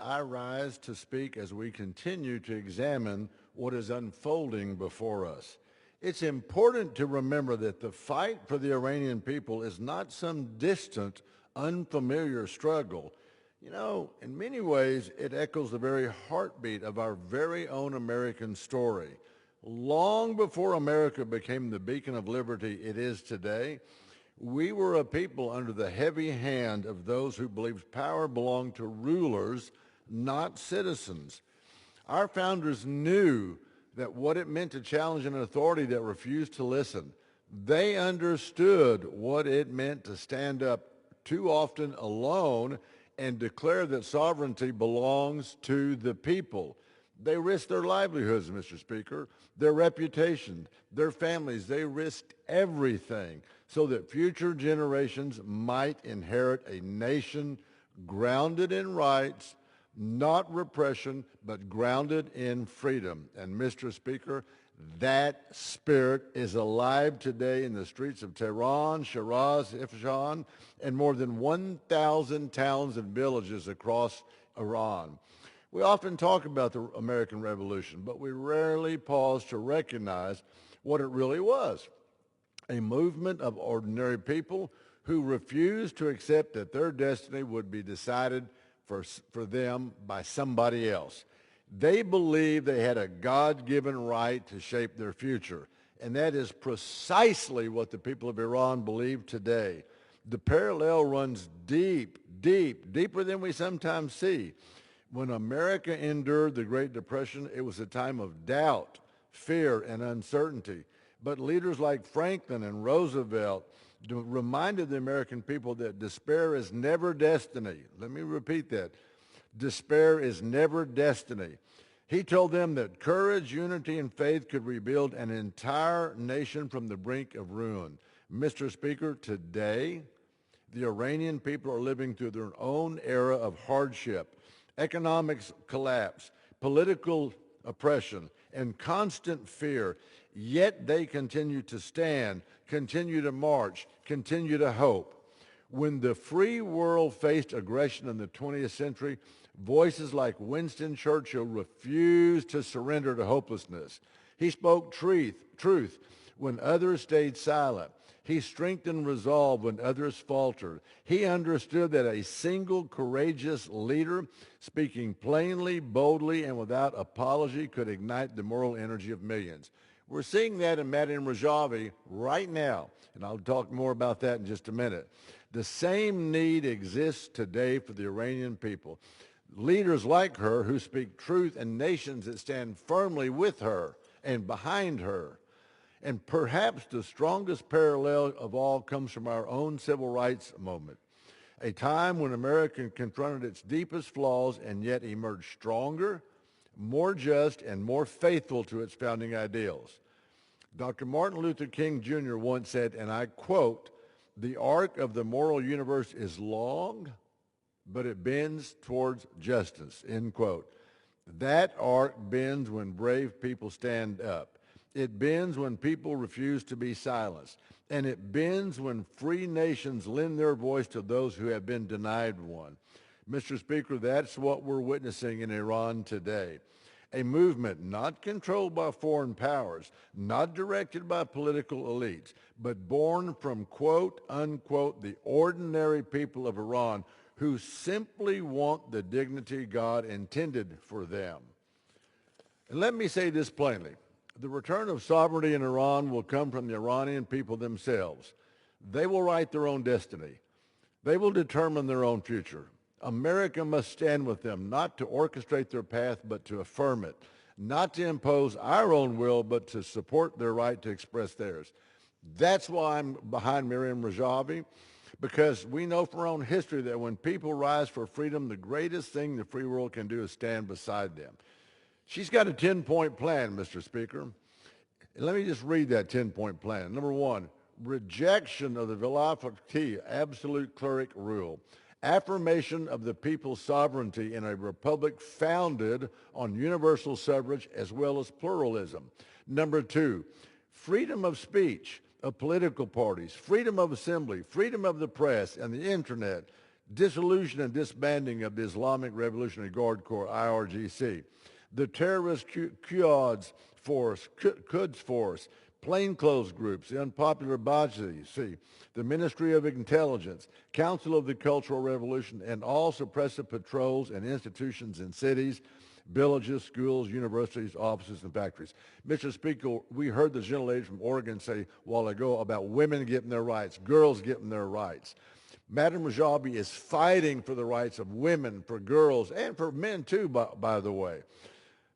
I rise to speak as we continue to examine what is unfolding before us. It's important to remember that the fight for the Iranian people is not some distant, unfamiliar struggle. You know, in many ways, it echoes the very heartbeat of our very own American story. Long before America became the beacon of liberty it is today, we were a people under the heavy hand of those who believed power belonged to rulers, not citizens. Our founders knew that what it meant to challenge an authority that refused to listen. They understood what it meant to stand up too often alone and declare that sovereignty belongs to the people. They risked their livelihoods, Mr. Speaker, their reputation, their families. They risked everything so that future generations might inherit a nation grounded in rights, not repression, but grounded in freedom. And Mr. Speaker, that spirit is alive today in the streets of Tehran, Shiraz, Isfahan, and more than 1,000 towns and villages across Iran. We often talk about the American Revolution, but we rarely pause to recognize what it really was. A movement of ordinary people who refused to accept that their destiny would be decided for them by somebody else. They believed they had a God-given right to shape their future, and that is precisely what the people of Iran believe today. The parallel runs deep, deeper than we sometimes see. When America endured the Great Depression, it was a time of doubt, fear, and uncertainty. But leaders like Franklin and Roosevelt reminded the American people that despair is never destiny. Let me repeat that. Despair is never destiny. He told them that courage, unity, and faith could rebuild an entire nation from the brink of ruin. Mr. Speaker, today, the Iranian people are living through their own era of hardship, economic collapse, political oppression, and constant fear. Yet they continue to stand, continue to march, continue to hope. When the free world faced aggression in the 20th century, voices like Winston Churchill refused to surrender to hopelessness. He spoke truth when others stayed silent. He strengthened resolve when others faltered. He understood that a single courageous leader, speaking plainly, boldly, and without apology, could ignite the moral energy of millions. We're seeing that in Madame Rajavi right now, and I'll talk more about that in just a minute. The same need exists today for the Iranian people. Leaders like her who speak truth and nations that stand firmly with her and behind her. And perhaps the strongest parallel of all comes from our own civil rights movement, a time when America confronted its deepest flaws and yet emerged stronger, more just, and more faithful to its founding ideals. Dr. Martin Luther King Jr. once said, and I quote, "The arc of the moral universe is long, but it bends towards justice," end quote. That arc bends when brave people stand up. It bends when people refuse to be silenced. And it bends when free nations lend their voice to those who have been denied one. Mr. Speaker, that's what we're witnessing in Iran today. A movement not controlled by foreign powers, not directed by political elites, but born from, quote, unquote, the ordinary people of Iran who simply want the dignity God intended for them. And let me say this plainly. The return of sovereignty in Iran will come from the Iranian people themselves. They will write their own destiny. They will determine their own future. America must stand with them, not to orchestrate their path, but to affirm it, not to impose our own will, but to support their right to express theirs. That's why I'm behind Miriam Rajavi, because we know from our own history that when people rise for freedom, the greatest thing the free world can do is stand beside them. She's got a 10-point plan, Mr. Speaker. And let me just read that 10-point plan. Number one, rejection of the Velafati, absolute cleric rule. Affirmation of the people's sovereignty in a republic founded on universal suffrage as well as pluralism. Number two, freedom of speech of political parties, freedom of assembly, freedom of the press and the internet dissolution and disbanding of the Islamic Revolutionary Guard Corps, IRGC, the terrorist Quds Force, plainclothes groups, the unpopular Ba'athi, the Ministry of Intelligence, Council of the Cultural Revolution, and all suppressive patrols and institutions in cities, villages, schools, universities, offices, and factories. Mr. Speaker, we heard the gentlelady from Oregon say a while ago about women getting their rights, girls getting their rights. Madam Rajabi is fighting for the rights of women, for girls, and for men too, by the way.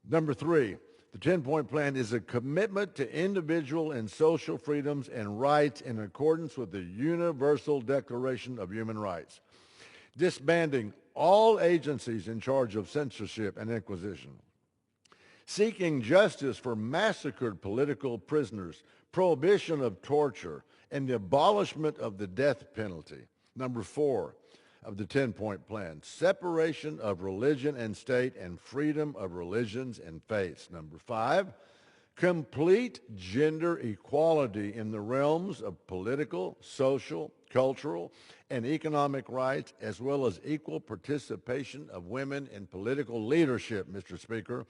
Number 3, the 10-point plan is a commitment to individual and social freedoms and rights in accordance with the Universal Declaration of Human Rights. Disbanding all agencies in charge of censorship and inquisition. Seeking justice for massacred political prisoners, prohibition of torture, and the abolishment of the death penalty. Number 4 of the 10-point plan, separation of religion and state and freedom of religions and faiths. Number 5, complete gender equality in the realms of political, social, cultural, and economic rights, as well as equal participation of women in political leadership, Mr. Speaker.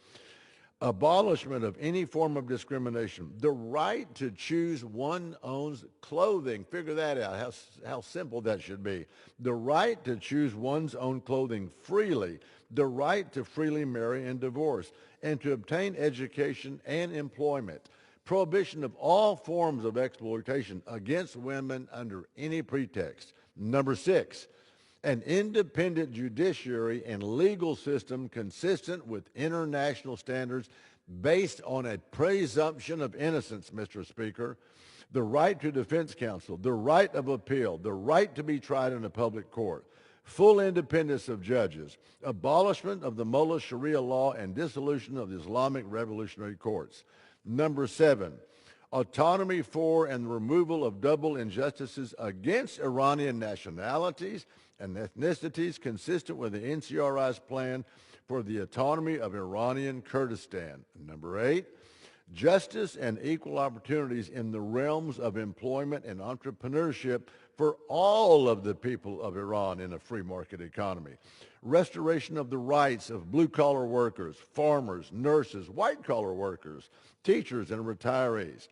Abolishment of any form of discrimination. The right to choose one's own clothing. Figure that out, how simple that should be. The right to choose one's own clothing freely. The right to freely marry and divorce, and to obtain education and employment. Prohibition of all forms of exploitation against women under any pretext. Number 6, an independent judiciary and legal system consistent with international standards based on a presumption of innocence, Mr. Speaker. The right to defense counsel, the right of appeal, the right to be tried in a public court, full independence of judges, abolishment of the Mullah Sharia law, and dissolution of the Islamic Revolutionary Courts. Number 7, autonomy for and the removal of double injustices against Iranian nationalities and ethnicities consistent with the NCRI's plan for the autonomy of Iranian Kurdistan. Number 8, justice and equal opportunities in the realms of employment and entrepreneurship for all of the people of Iran in a free market economy. Restoration of the rights of blue-collar workers, farmers, nurses, white-collar workers, teachers, and retirees.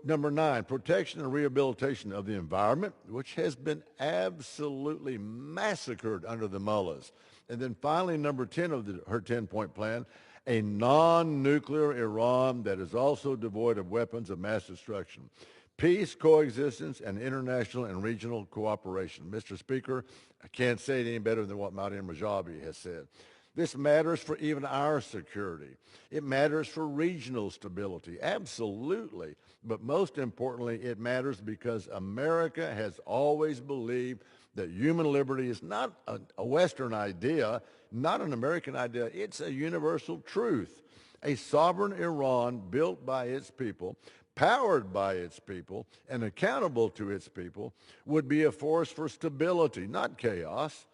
Number 9, protection and rehabilitation of the environment, which has been absolutely massacred under the mullahs. And then finally, number 10 of her 10-point plan, a non-nuclear Iran that is also devoid of weapons of mass destruction. Peace, coexistence, and international and regional cooperation. Mr. Speaker, I can't say it any better than what Madam Rajabi has said. This matters for even our security. It matters for regional stability, absolutely. But most importantly, it matters because America has always believed that human liberty is not a Western idea, not an American idea. It's a universal truth. A sovereign Iran built by its people, powered by its people, and accountable to its people would be a force for stability, not chaos.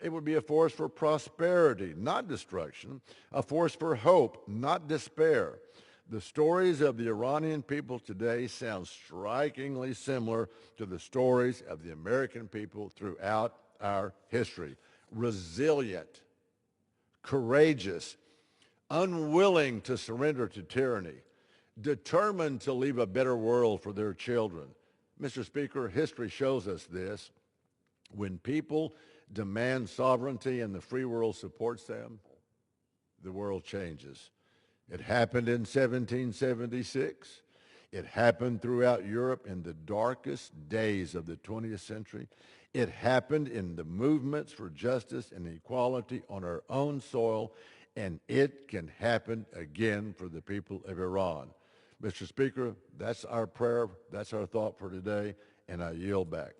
It would be a force for prosperity, not destruction, a force for hope, not despair. The stories of the Iranian people today sound strikingly similar to the stories of the American people throughout our history. Resilient, courageous, unwilling to surrender to tyranny, determined to leave a better world for their children. Mr. Speaker, history shows us this. When people demand sovereignty and the free world supports them, the world changes. It happened in 1776. It happened throughout Europe in the darkest days of the 20th century. It happened in the movements for justice and equality on our own soil, and it can happen again for the people of Iran. Mr. Speaker, that's our prayer, that's our thought for today, and I yield back.